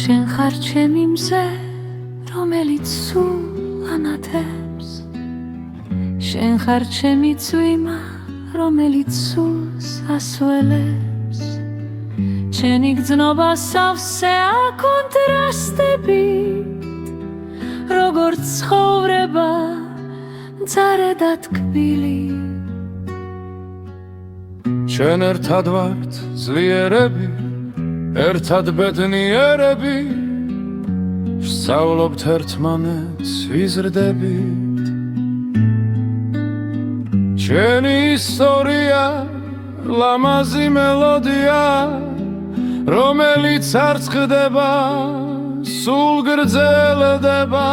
შენ ხარ ჩემი მზე რომელიც სულ ანათებს შენ ხარ ჩემი წვიმა რომელიც სულს ასველებს შენი გრძნობა სავსე აკონტრასტებით როგორც ცხოვრება მძარე და თკბილი შენ ერთად ვართ ძლიერები ერთად ბედნიერები ვსწავლობთ ერთმანეთს ვიზრდებით შენი ისტორია ლამაზი მელოდია რომელიც არ წყდება სულ გრძელდება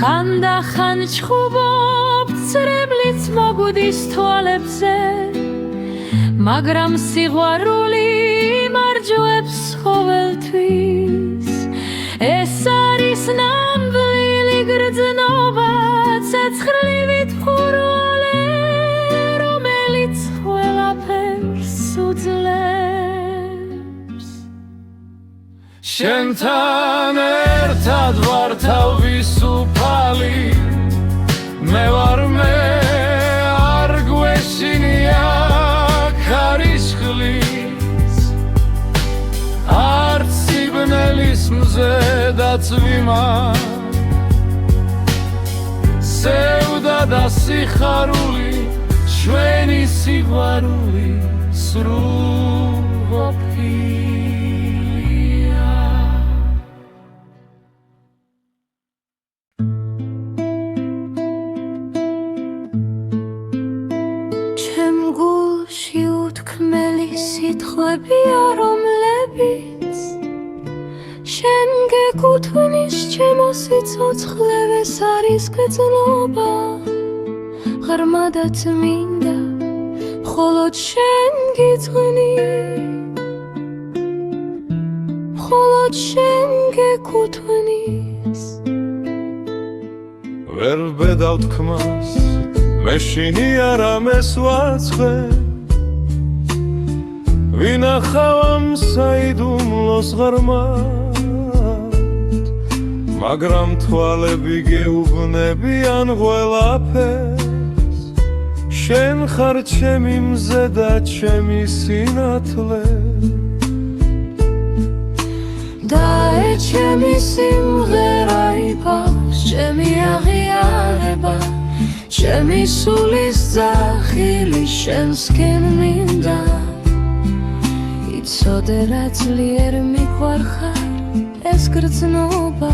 ხანდახან ჩხუბობ წრებლიც მოგვდის თვალებზე მაგრამ სიყვარული მარჯვებს ყოველთვის ეს არის ნამდვილი გრძნობა ცეცხლივით მხურვალე რომელიც ყველაფერს უძლებს შენთან ერთად ვარ თავისუფალი მე ვარ მე არ გვეშინია ქარიშხლის არც სიბნელის მზე და წვიმა სევდა და სიხარული ჩვენი სიყვარული სრულყოფილია ჩემ გულში უთქმელი სიტყვებია რომლებიც შენ გეკუთვნის ჩემო სიცოცხლეს არის გრძნობა ღრმა და წმინდა მხოლოდ შენ გიძღვნი მხოლოდ შენ გეკუთვნის ვერ ვბედავ თქმას მე შინი არამეს ვაცხე ვინახავ საიდუმლოს ღრმად მაგრამ თვალები გეუბნებიან ყველაფერს შენ ხარ ჩემი მზე და ჩემი სინათლე და ჩემი სიმღერა იფარს ჩემი აღიარება ჩემი სულის ძახილი შენსკენ მინდა იცოდე რა ძლიერ მიყვარხარ ეს გრძნობა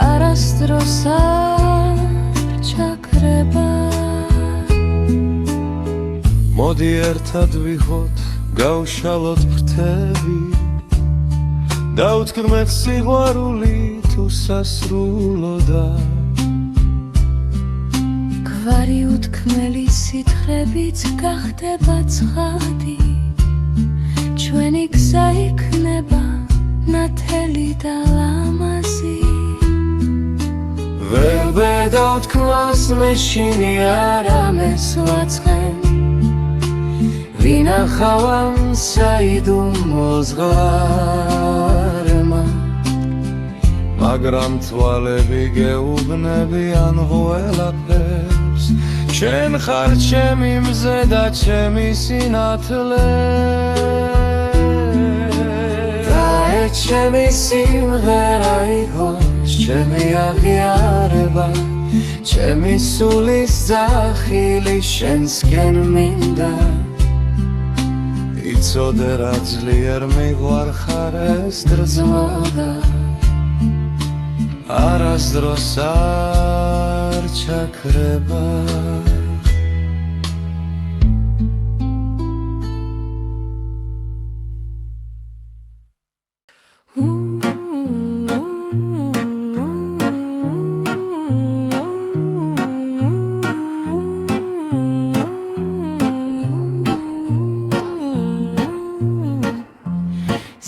არასდროს არ ჩაქრება მოდი ერთად ვიხოთ გავშალოთ ფრთები დავთქმეთ სიყვარული თუ სასრულოდა გვარი უთქმელი სითხებით გახდება ცხადი ჩვენი გზა იქნება ნათელი და ლამაზი ვერ ვბედავ თქმას მე შინი არამეს ვაცხენ ვინახავ საიდუმლოს ღრმა მაგრამ თვალები გეუბნებიან ყველაფერს შენ ხარ ჩემი მზე და ჩემი სინათლე ჩემი სიმღერა იყოს ჩემი აღიარება ჩემი სულის ძახილი შენსკენ მინდა იცოდე რა ძლიერ მიყვარხარ ეს გრძნობა არასდროს არ ჩაქრება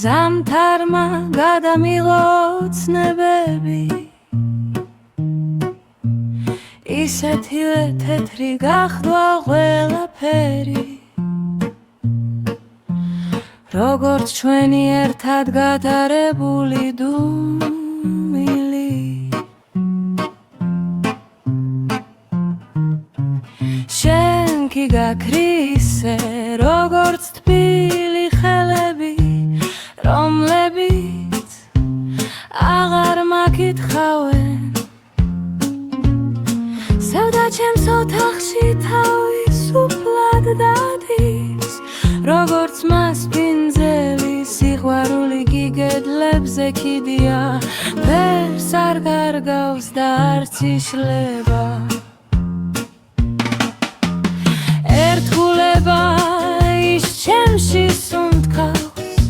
ზამთარმა გადამილოცნებები ისეთივე თეთრი გახდა ყველაფერი როგორც ჩვენი ერთად გატარებული დუმილი შენ კი გაქრისე როგორც თბილი ხელები რომლებიც აღარ მაკითხავენ სევდა ჩემს ოთახში თავისუფლად დადის როგორც მასპინძელი სიყვარული გიგედლებზე კიდია ფერს არ გარგავს და არც იშლება ერთგულება ის ჩემში სუნთქავს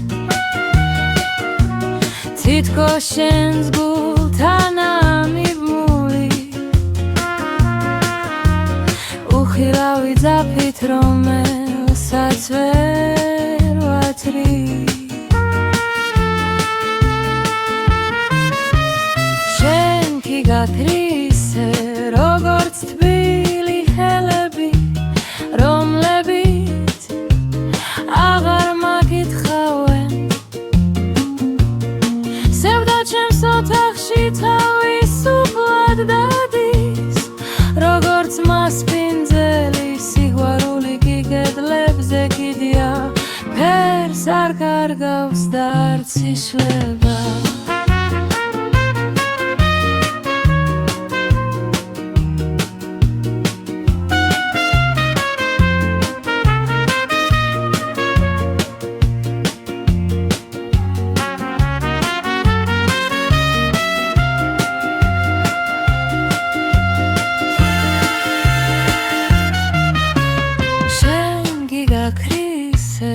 თითქოს შენს გულთან ამიბმული უხილავი ძაფით რომელსაც ვერ ვათრი შენ კი გაქრისე როგორც თბილი ხელები რომლებიც აღარ მაკითხავენ სევდა ჩემს ოთახში თავისუფლად დადის როგორც მასპინძელი სიყვარული გიგედლებზე კიდია ფერს არ გარგავს და არც იშლება გაქრისე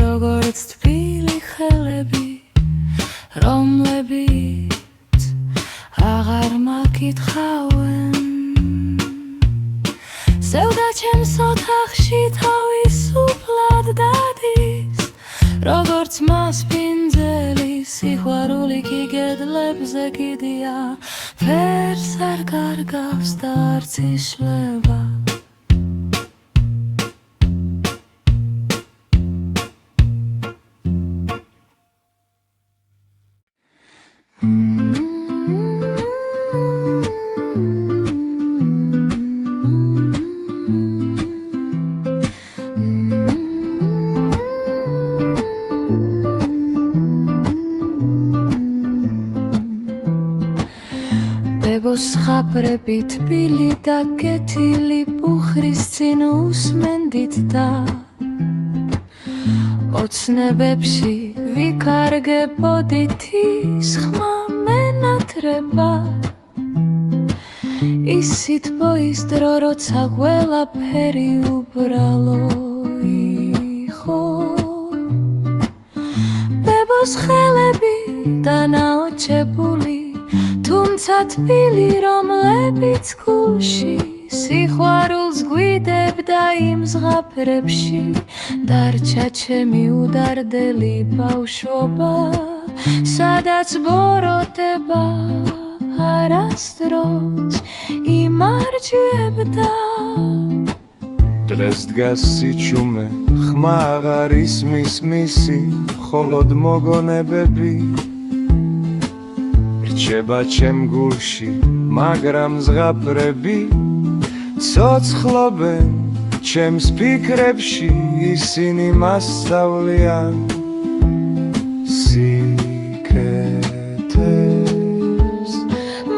როგორც თბილი ხელები რომლებიც აღარ მაკითხავენ სევდა ჩემს ოთახში თავისუფლად დადის როგორც მასპინძელი სიყვარული გიგედლებზე კიდია ფერს არ გარგავს და არც იშლება ბებოს ხაბრები თბილი და კეთილი პუხრის წინ უსმენდით და ოცნებებში ვიკარგებოდით ის ხმა მენატრება ისით ბოის დრო როცა ყველაფერი უბრალო იყო ბებოს ხელები დანაოჭებული თუმცა თბილი რომლებიც გულში სიყვარულს გვიდებდა იმ ზღაპრებში დარჩა ჩემი უდარდელი ბავშვობა სადაც ბოროტება არასდროს იმარჯვებდა დღეს დგას სიჩუმე ხმა აღარ ისმის მისი მხოლოდ მოგონებები რჩება ჩემ გულში მაგრამ ზღაპრები ცოცხლობენ ჩემს ფიქრებში ისინი მასწავლიან სიკეთეს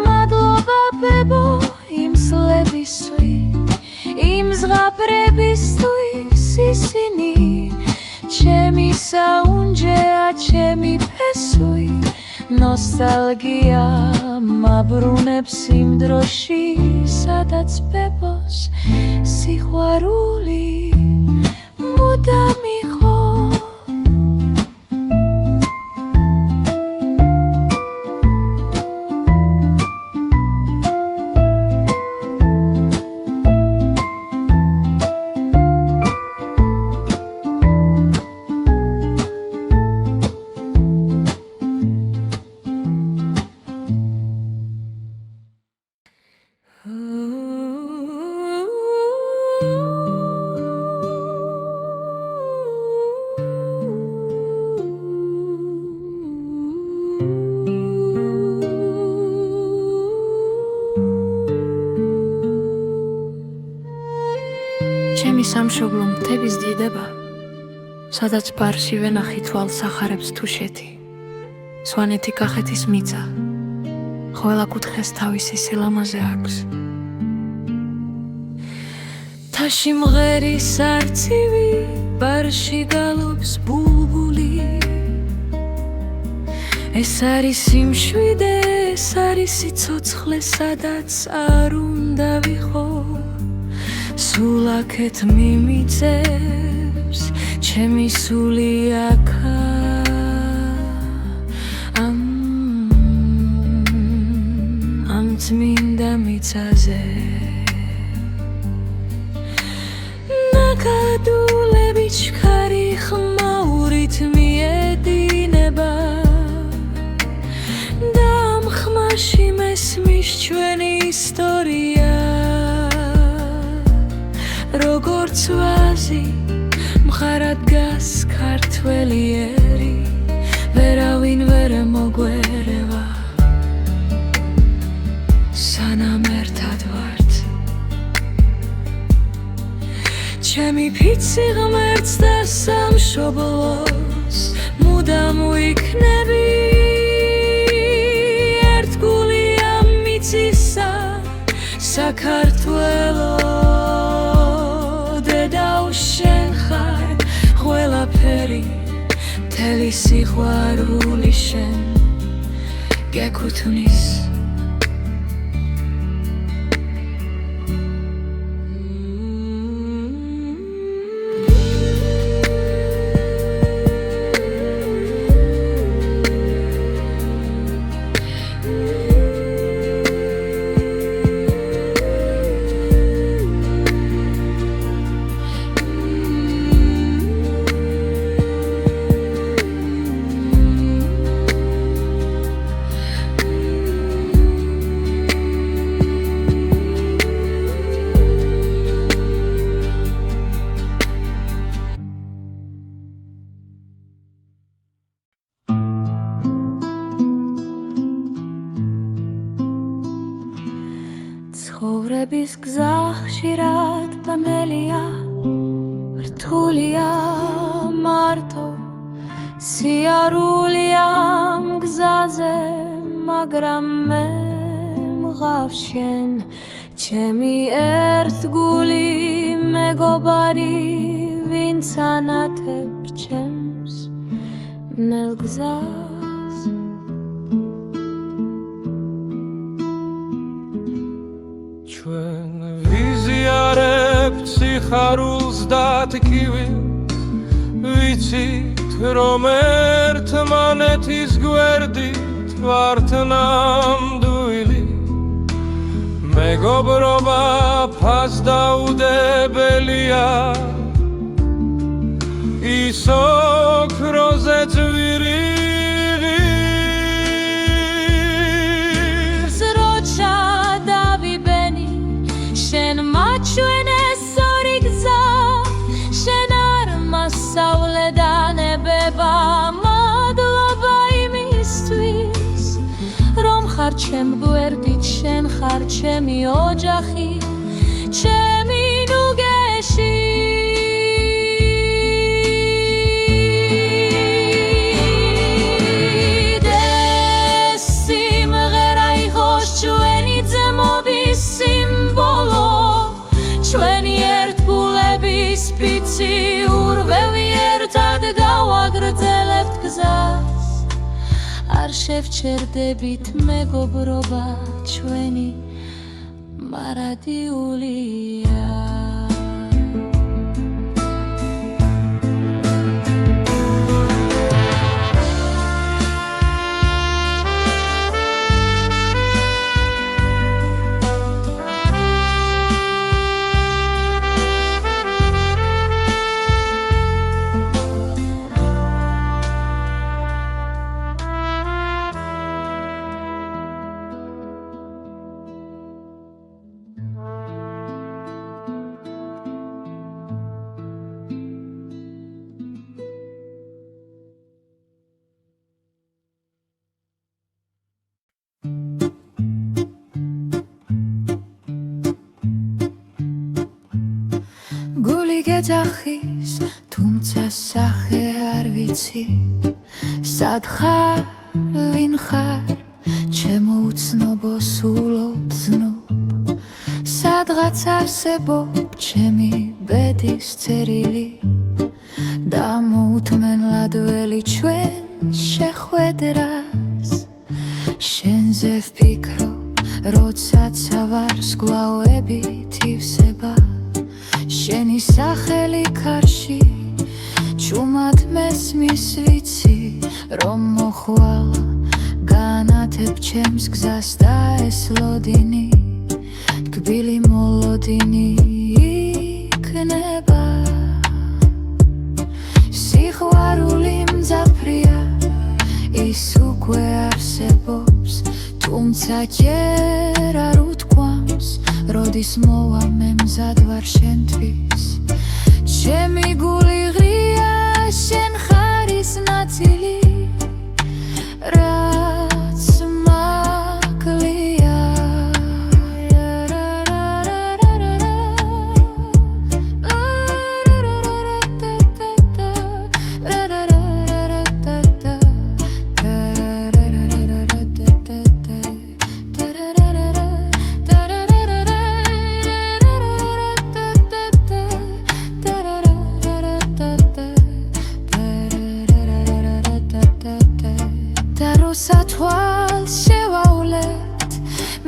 მადლობა ბებო იმ სლებისთვის იმ ზღაპრებისთვის ისინი ჩემი საუნჯეა ჩემი ფესვი ნოსტალგია მაბრუნებს იმ დროში სადაც ბებოს სიყვარული მუდამ იყო სამშობლო მთების დიდება, სადაც ბარში ვენახი თვალს ახარებს თუშეთი, სვანეთი კახეთის მიწა, ყველა კუთხეს თავისი სილამაზე აქვს. თაში მღერის არცივი, ბარში გალობს ბულბული. ეს არის სიმშვიდე, ეს არის სიცოცხლე, სადაც არ უნდა ვიყო. სულ აქეთ მიმიწევს ჩემი სული აქა. ამ წმინდა მიწაზე ნაკადულები ჩქარი ხმაურით მიედინება და ამ ხმაში მესმის ჩვენი ისტორია. როგორც ვაზი მხარად დგას ქართველი ერი, ვერავინ ვერ მოგვერევა სანამ ერთად ვართ. ჩემი ფიცი ღმერთს და სამშობლოს მუდამ ვიქნები. ერთგულია მიწისა საქართველო, დედაო შენ ხარ ყველაფერი, მთელი სიყვარული შენ გეკუთვნის. ცხოვრების გზა ხშირად ბნელია, რთულია მარტო, სიარულია მგზაზე, მაგრამ მე მღავს შენ, ჩემი ერთგული მეგობარი, ვინც ანათებს ჩემს ბნელ გზას. ჩვენ ვიზიარებთ სიხარულს და ტკივილს, ვიცით რომ ერთმანეთის გვერდით ვართ ნამდვილი. მეგობრობა ფასდაუდებელია, ის ოქროზე ძვირი. შენ მაჩვენეს ორი გზა, შენ არ მასავლე და ნებება. მადლობა იმისთვის, რომ ხარ ჩემ გვერდით, შენ ხარ ჩემი ოჯახი, ჩემი ნუგეში. სიმღერა იყოს ჩვენი ძმობის სიმბოლო, ჩვენი ერთგულების ფიცი ურვევი, ერთად გავაგრძელებთ გზას. არ შევჩერდებით მეგობრობა ჩვენი მარადიულია. ეძახის თუმცა სახე არ ვიცი სად ხარ ვინ ხარ ჩემო უცნობო სულოდ ზნობ სადღაც არსებობ ჩემი ბედის წერილი და მოუთმენლადველი ჩვენ შეხვედრას შენზე ვფიქრობ როდესაც ავარს გლავებით ივსება შენი სახელი ქარში ჩუმად მესმის ვიცი რომ მოხვალა განათებ ჩემს გზას და ეს ლოდინი თბილი მოლოდინი იქნება სიყვარული მძაფრია ის უკვე არსებობს თუმცა ჯერ არ უთქვამს როდის მოვა მე მზად ვარ შენთვის ჩემი გული ღრია შენ ხარ ის ნაწილი რაც მაკლია სათვალს შევავლეთ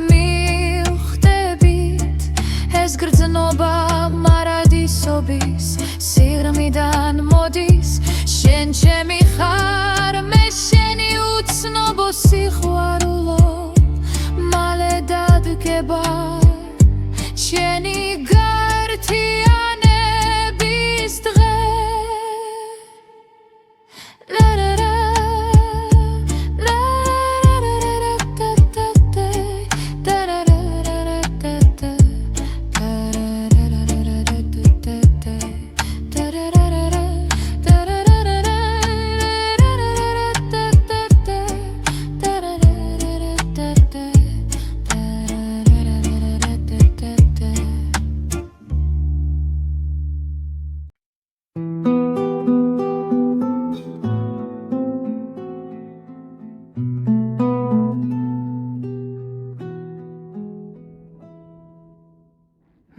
მივხვდებით ეს გრძნობა მარადისობის სიღრმიდან მოდის შენ ჩემი ხარ მე შენი უცნობო სიყვარულო მალე დადგება შენი გართიანების დღე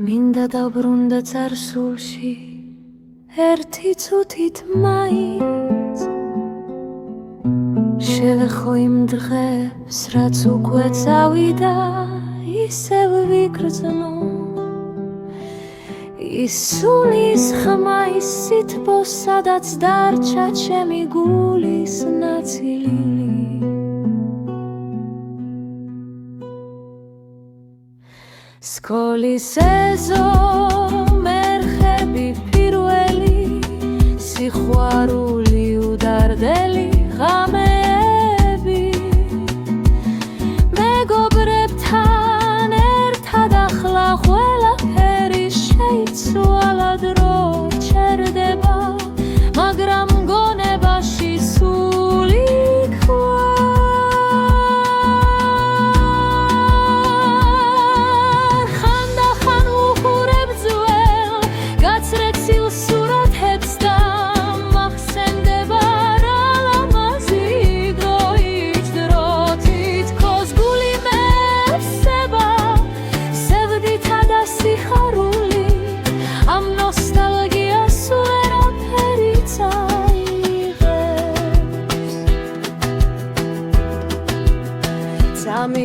მინდა დავბრუნდა წარსულში ერთი წუთით მაინც შევეხო იმ დღეს რაც უკვე წავიდა ისევ ვიგრძნო ის სულის ხმა ის სითბო სადაც დარჩა ჩემი გულის ნაწილი სკოლის ეზო მერხები პირველი სიყვარული უდარდელი ღამეები მეგობრებთან ერთად ახლა ყველაფერი შეიცვალა დრო ჩერდება მაგრამ გონებაში სული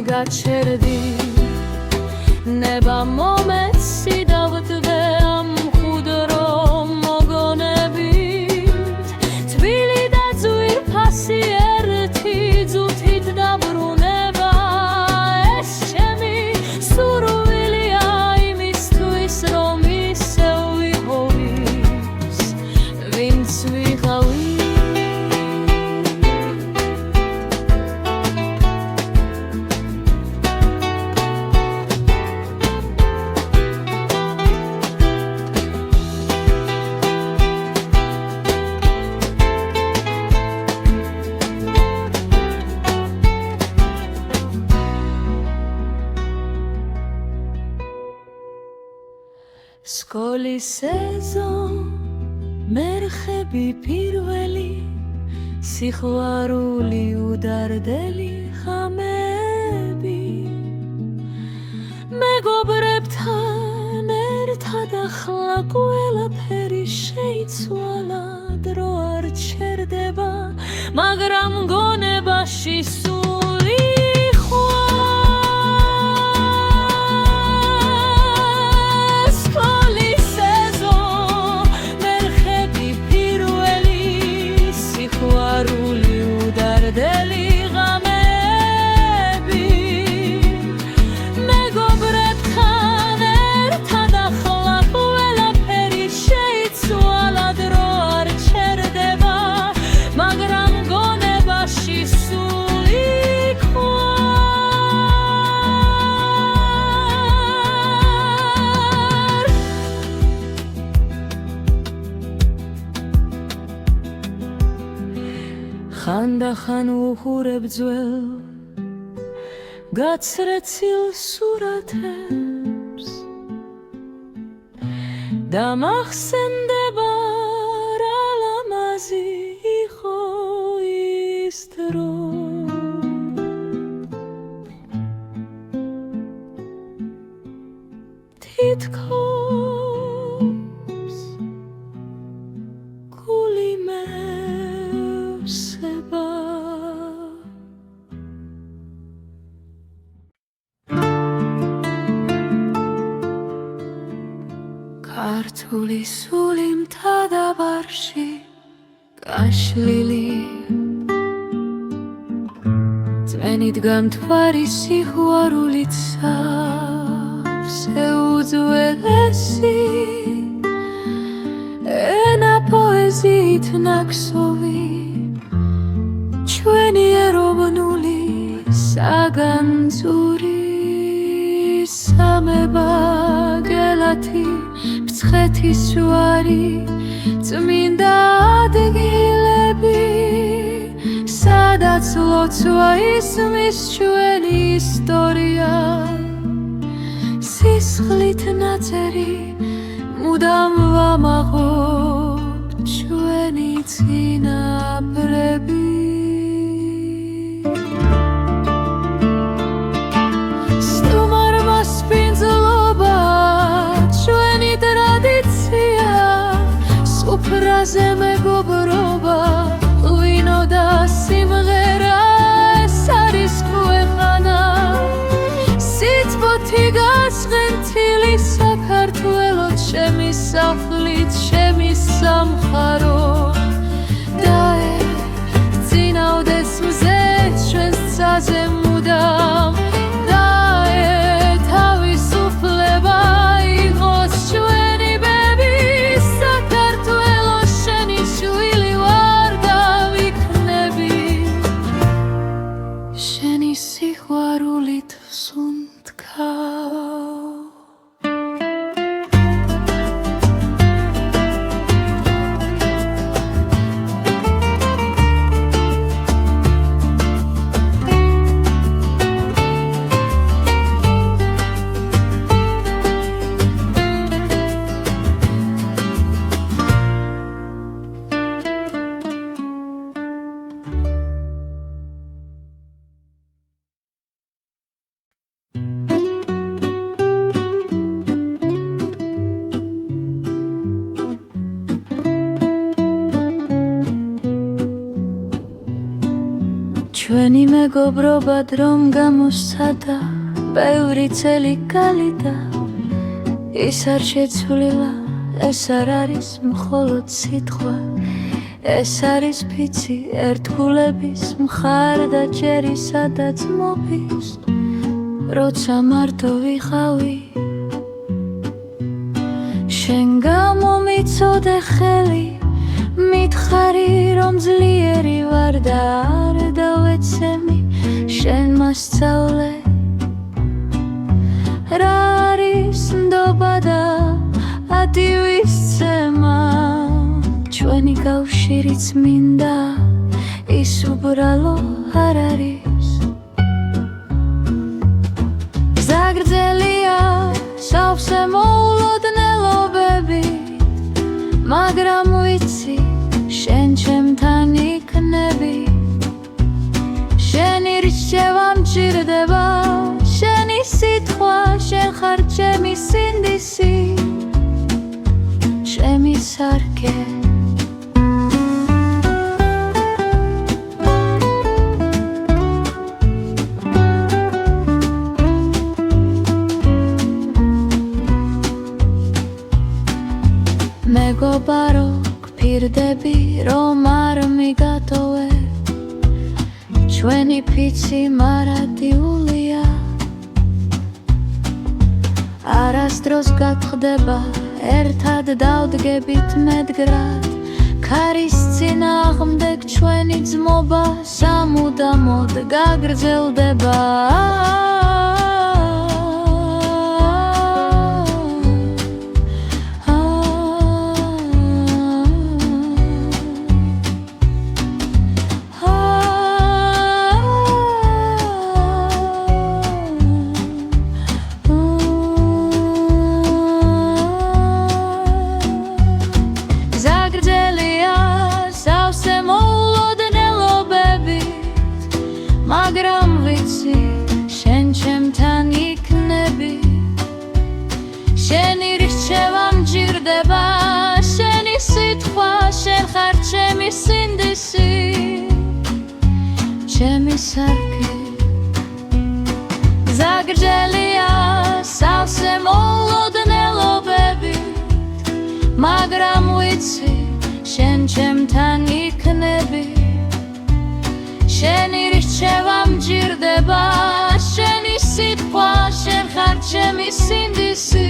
გაჩერდი ნება მომეცი დავტვე ამ ხუდრო მოგონებით თბილი და ძვირფასი ერთი ძუთით დაბრუნება ეს ჩემი სურვილია იმისთვის რომ ისევ ვიხოვის ვინც ვიყავი სკოლის სეზონ მერხები პირველი სიყვარული უდარდელი ღამეები მეგობრებთან ერთად ახლა ყველაფერი შეიცვალა დრო არ ჩერდება მაგრამ გონებაში სული ხანდახან უხურებ ძველ გაცრეცილ სურათებს და მახსენდება რა ლამაზი იყო ის დრო თითქოს გული მევსება ქართული სული მთა-დაბარში გაშლილი წვენით გამთვარი სიყვარულით სავსე უძველესი ენა პოეზიით ნაქსოვი ჩვენი ეროვნული საგანძური სამება გელათი მცხეთის ჯვარი წმინდა ადგილები სადაც ლოცვა ისმის ჩვენი ისტორია სისხლით ნაწერი მუდამ ვამაყობ ჩვენი წინაპრები სტუმარმა სპინძლობა ჩვენი ტრადიცია სუფრაზე მეგობრობა ღვინო და სიმღერა ეს არის ქვეყანა სიძბოთი გასღენთილი საქართველო ჩემი სახლით ჩემი სამხარო და წინავდეს მზე ჩვენს ცაზე მუდამ და თავისუფლება იყოს ჩვენი ბები საქართველო შენი შვილი ვარ და ვიქნები შენი სიყვარულით სუნთქავ ჩვენი მეგობრობა დრომ გამოსცადა ბევრი წელი გალიდა ის არ შეცვლილა ეს არ არის მხოლოდ სიტყვა ეს არის ფიცი ერთგულების მხარდაჭერი სადაც მოფის როცა მარტო ვიყავი შენ გამომიცოდე ხელი მითხარი რომ ძლიერი ვარ და არ დავეცემი შენ მასწავლე რა არის ნდობა და ადივის ცემა ჩვენი კავშირიც მინდა ის უბრალო არ არის გზაგრძელია სავსე მოულოდნელობ მჭირდება შენი სიტყვა შენ ხარ ჩემი სინდისი ჩემი სარკე მეგობარო გფირდები რომ არ მიგატოვე ჩვენი ფიცი მარადიულია არასდროს გათხდება ერთად დავდგებით მედგრად ქარის წინააღმდეგ ჩვენი ძმობა სამუდამოდ გაგრძელდება მაგრამ ვიცი შენ ჩემთან იქნები შენი რჩევა მჭირდება შენი სიტყვა შენ ხარ ჩემი სინდისი ჩემი სარკე ზაგრჯელია სავსე მოლოდნელობებით მაგრამ ვიცი შენ ჩემთან იქნები შენი რჩევა მჭირდება შენი სიტყვა შენ ხარ ჩემი სინდისი